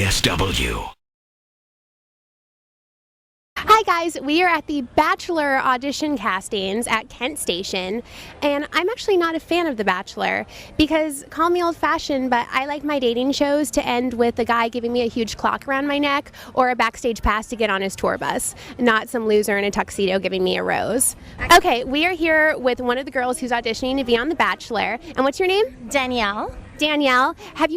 KSW. Hi guys, we are at the Bachelor audition castings at Kent Station, and I'm actually not a fan of The Bachelor because, call me old-fashioned, but I like my dating shows to end with a guy giving me a huge clock around my neck or a backstage pass to get on his tour bus, not some loser in a tuxedo giving me a rose. Okay, we are here with one of the girls who's auditioning to be on The Bachelor, and what's your name? Danielle. Danielle, do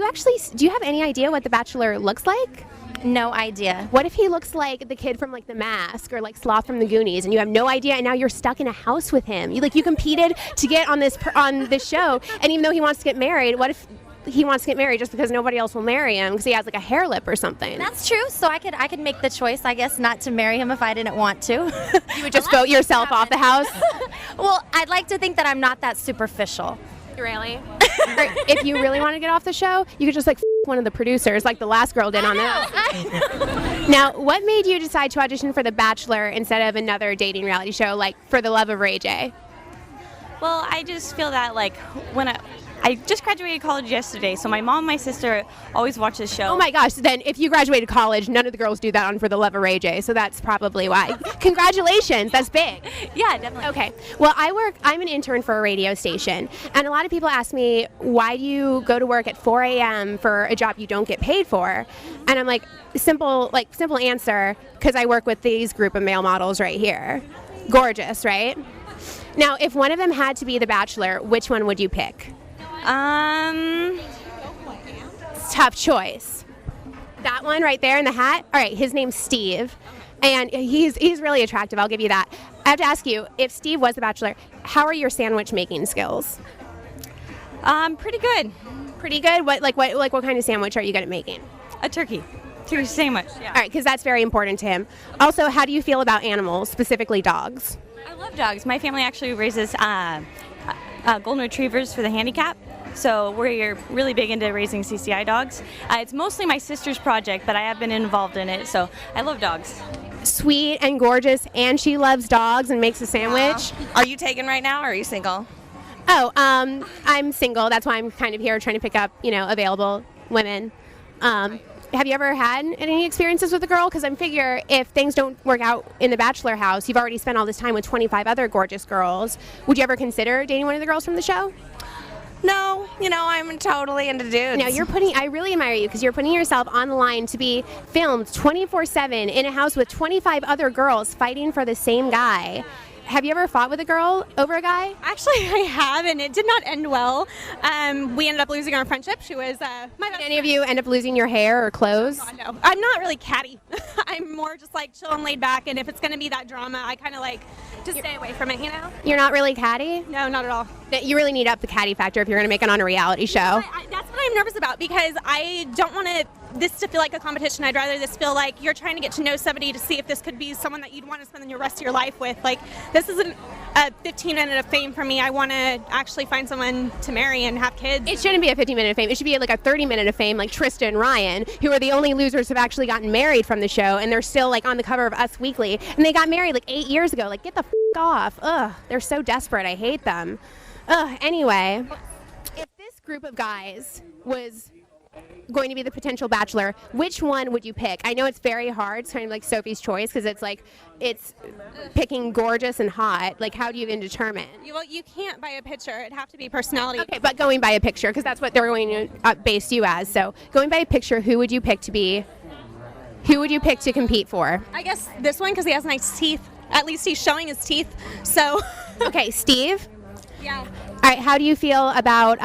you have any idea what The Bachelor looks like? No idea. What if he looks like the kid from like The Mask or like Sloth from the Goonies, and you have no idea, and now you're stuck in a house with him? You competed to get on this show, and even though he wants to get married, what if he wants to get married just because nobody else will marry him because he has like a hair lip or something? That's true. So I could make the choice, I guess, not to marry him if I didn't want to. You would just vote yourself off the house? Well, I'd like to think that I'm not that superficial. Really? Or if you really want to get off the show, you could just like one of the producers, like the last girl did on this. Now, what made you decide to audition for The Bachelor instead of another dating reality show like For the Love of Ray J? Well, I just feel that like when I just graduated college yesterday, so my mom and my sister always watch this show. Oh my gosh, then if you graduated college, none of the girls do that on For the Love of Ray J, so that's probably why. Congratulations, that's big. Yeah, definitely. Okay, well I'm an intern for a radio station, and a lot of people ask me, why do you go to work at 4 a.m. for a job you don't get paid for? And I'm like, simple answer, because I work with these group of male models right here. Gorgeous, right? Now, if one of them had to be The Bachelor, which one would you pick? Tough choice. That one right there in the hat? All right, his name's Steve, and he's really attractive, I'll give you that. I have to ask you, if Steve was The Bachelor, how are your sandwich making skills? Pretty good. Pretty good? What kind of sandwich are you good at making? A turkey sandwich, yeah. All right, because that's very important to him. Also, how do you feel about animals, specifically dogs? I love dogs. My family actually raises golden retrievers for the handicap. So we're really big into raising CCI dogs. It's mostly my sister's project, but I have been involved in it, so I love dogs. Sweet and gorgeous, and she loves dogs and makes a sandwich. Are you taken right now, or are you single? Oh, I'm single. That's why I'm kind of here trying to pick up, available women. Have you ever had any experiences with a girl? Because I figure if things don't work out in the Bachelor house, you've already spent all this time with 25 other gorgeous girls. Would you ever consider dating one of the girls from the show? No, I'm totally into dudes. Now, I really admire you because you're putting yourself on the line to be filmed 24/7 in a house with 25 other girls fighting for the same guy. Have you ever fought with a girl over a guy? Actually, I have, and it did not end well. We ended up losing our friendship. She was my best Did any of you end up losing your hair or clothes? friend. No, I'm not really catty. I'm more just like chill and laid back, and if it's going to be that drama, I kind of like to stay away from it, You're not really catty? No, not at all. You really need up the catty factor if you're going to make it on a reality show. That's what I'm nervous about because I don't want this to feel like a competition. I'd rather this feel like you're trying to get to know somebody to see if this could be someone that you'd want to spend the rest of your life with. Like, this isn't a 15-minute of fame for me. I want to actually find someone to marry and have kids. It shouldn't be a 15-minute of fame. It should be like a 30-minute of fame, like Trista and Ryan, who are the only losers who've actually gotten married from the show, and they're still like on the cover of Us Weekly. And they got married like 8 years ago. Like, get the f*** off. Ugh, they're so desperate. I hate them. Ugh, anyway, if this group of guys was going to be the potential Bachelor, which one would you pick? I know it's very hard. It's kind of like Sophie's Choice because it's picking gorgeous and hot. Like, how do you even determine? Well, you can't by a picture. It'd have to be personality. Okay, but going by a picture, because that's what they're going to base you as. So going by a picture, who would you pick to compete for? I guess this one because he has nice teeth. At least he's showing his teeth. So. Okay, Steve. Yeah. All right. How do you feel about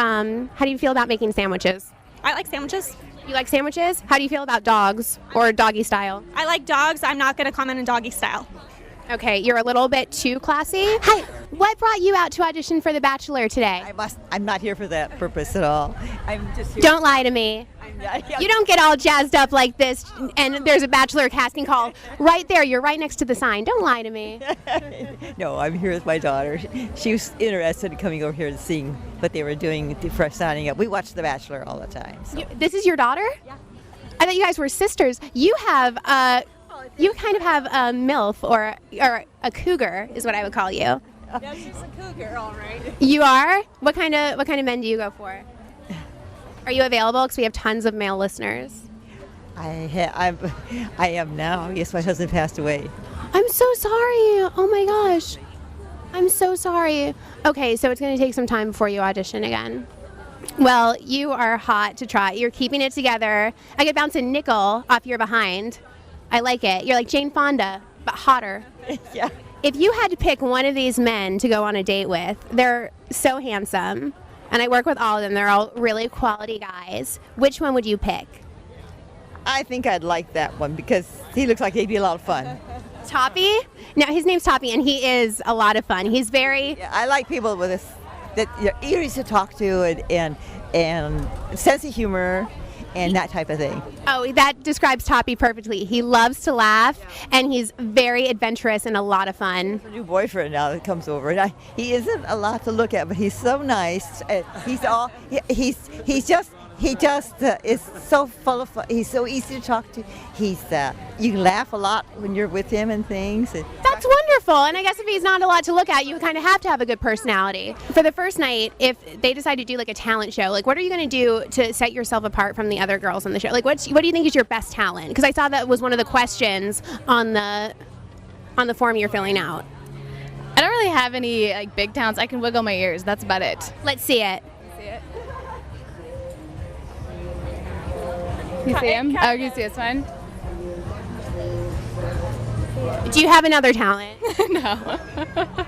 making sandwiches? I like sandwiches. You like sandwiches? How do you feel about dogs or doggy style? I like dogs. I'm not going to comment on doggy style. Okay, you're a little bit too classy. Hi, what brought you out to audition for The Bachelor today? I'm not here for that purpose at all. I'm just here. Don't lie to me. You don't get all jazzed up like this, and there's a Bachelor casting call right there. You're right next to the sign. Don't lie to me. No, I'm here with my daughter. She was interested in coming over here and seeing what they were doing for signing up. We watch The Bachelor all the time. So. This is your daughter? Yeah. I thought you guys were sisters. You kind of have a MILF or a cougar is what I would call you. Yeah, she's a cougar, all right. You are? What kind of men do you go for? Are you available? Because we have tons of male listeners. I am now. Yes, my husband passed away. I'm so sorry. Oh my gosh. I'm so sorry. Okay, so it's going to take some time before you audition again. Well, you are hot to try. You're keeping it together. I could bounce a nickel off your behind. I like it. You're like Jane Fonda, but hotter. Yeah. If you had to pick one of these men to go on a date with, they're so handsome, and I work with all of them. They're all really quality guys. Which one would you pick? I think I'd like that one because he looks like he'd be a lot of fun. Toppy? No, his name's Toppy, and he is a lot of fun. He's very... Yeah, I like people with this, that you're easy to talk to and sense of humor and that type of thing. Oh, that describes Toppy perfectly. He loves to laugh, and he's very adventurous and a lot of fun. A new boyfriend now that comes over, and he isn't a lot to look at, but he's so nice. He just is so full of fun. He's so easy to talk to. You can laugh a lot when you're with him and things. That's wonderful. And I guess if he's not a lot to look at, you kind of have to have a good personality. For the first night, if they decide to do like a talent show, like what are you going to do to set yourself apart from the other girls on the show? Like what do you think is your best talent? Because I saw that was one of the questions on the form you're filling out. I don't really have any like big talents. I can wiggle my ears. That's about it. Let's see it. You see him? Oh, you see this one? Do you have another talent? No.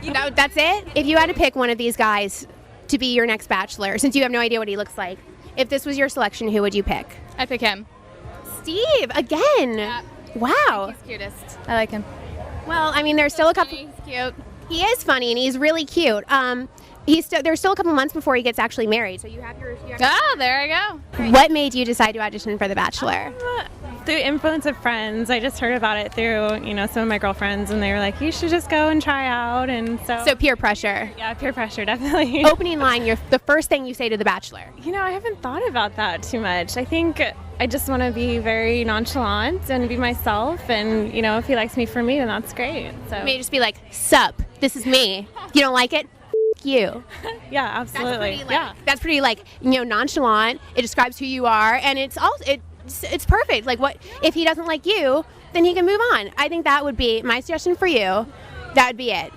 No, that's it? If you had to pick one of these guys to be your next Bachelor, since you have no idea what he looks like, if this was your selection, who would you pick? I'd pick him. Steve, again. Yeah. Wow. He's cutest. I like him. Well, I mean, there's still a couple. He's cute. He is funny, and he's really cute. There's still a couple months before he gets actually married, so you have your. Oh, there I go. What made you decide to audition for The Bachelor? Through influence of friends. I just heard about it through, some of my girlfriends, and they were like, you should just go and try out, and So peer pressure. yeah, peer pressure, definitely. Opening line, the first thing you say to The Bachelor. I haven't thought about that too much. I think I just want to be very nonchalant and be myself, and, if he likes me for me, then that's great. So You may just be like, sup, this is me. You don't like it? You. yeah, absolutely. That's pretty nonchalant. It describes who you are, and it's perfect. Like, what if he doesn't like you, then he can move on. I think that would be my suggestion for you. That would be it.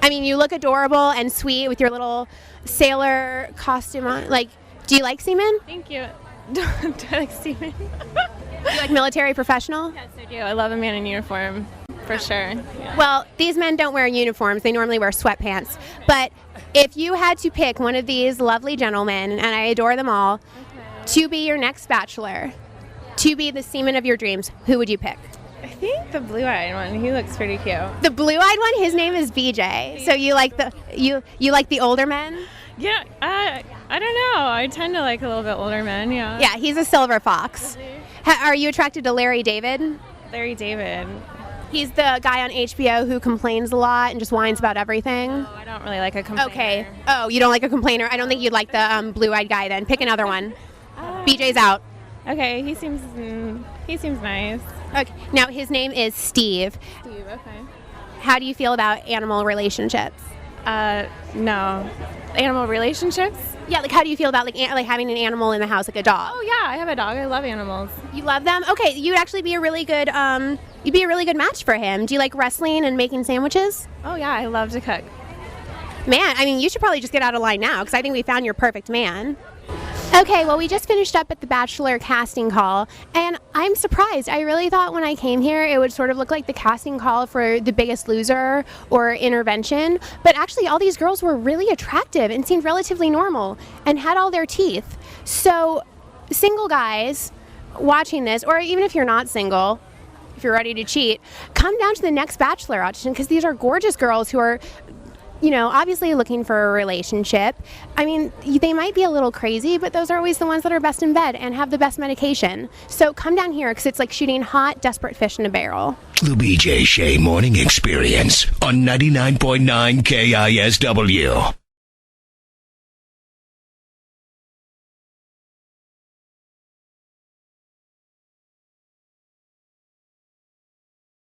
I mean, you look adorable and sweet with your little sailor costume on. Like, do you like seamen? Thank you. Do I like seamen? Do you like military professional? Yes, I do. I love a man in uniform, for sure. Yeah. Well, these men don't wear uniforms. They normally wear sweatpants. But if you had to pick one of these lovely gentlemen, and I adore them all, to be your next Bachelor, to be the seaman of your dreams, who would you pick? I think the blue-eyed one. He looks pretty cute. The blue-eyed one, his name is BJ. So you like you like the older men? Yeah, I don't know. I tend to like a little bit older men, yeah. Yeah, he's a silver fox. Are you attracted to Larry David? Larry David. He's the guy on HBO who complains a lot and just whines about everything. Oh, I don't really like a complainer. Okay. Oh, you don't like a complainer? I don't think you'd like the blue-eyed guy then. Pick another one. BJ's out. Okay, he seems nice. Okay. Now his name is Steve. Steve, okay. How do you feel about animal relationships? No. Animal relationships? Yeah, like how do you feel about like having an animal in the house, like a dog? Oh yeah, I have a dog. I love animals. You love them? Okay, you'd actually be a really good you'd be a really good match for him. Do you like wrestling and making sandwiches? Oh yeah, I love to cook. Man, I mean, you should probably just get out of line now because I think we found your perfect man. Okay, well, we just finished up at the Bachelor casting call, and I'm surprised. I really thought when I came here it would sort of look like the casting call for The Biggest Loser or Intervention, but actually all these girls were really attractive and seemed relatively normal and had all their teeth. So, single guys watching this, or even if you're not single, if you're ready to cheat, come down to the next Bachelor audition because these are gorgeous girls who are obviously looking for a relationship. I mean, they might be a little crazy, but those are always the ones that are best in bed and have the best medication. So come down here because it's like shooting hot, desperate fish in a barrel. The BJ Shea Morning Experience on 99.9 KISW.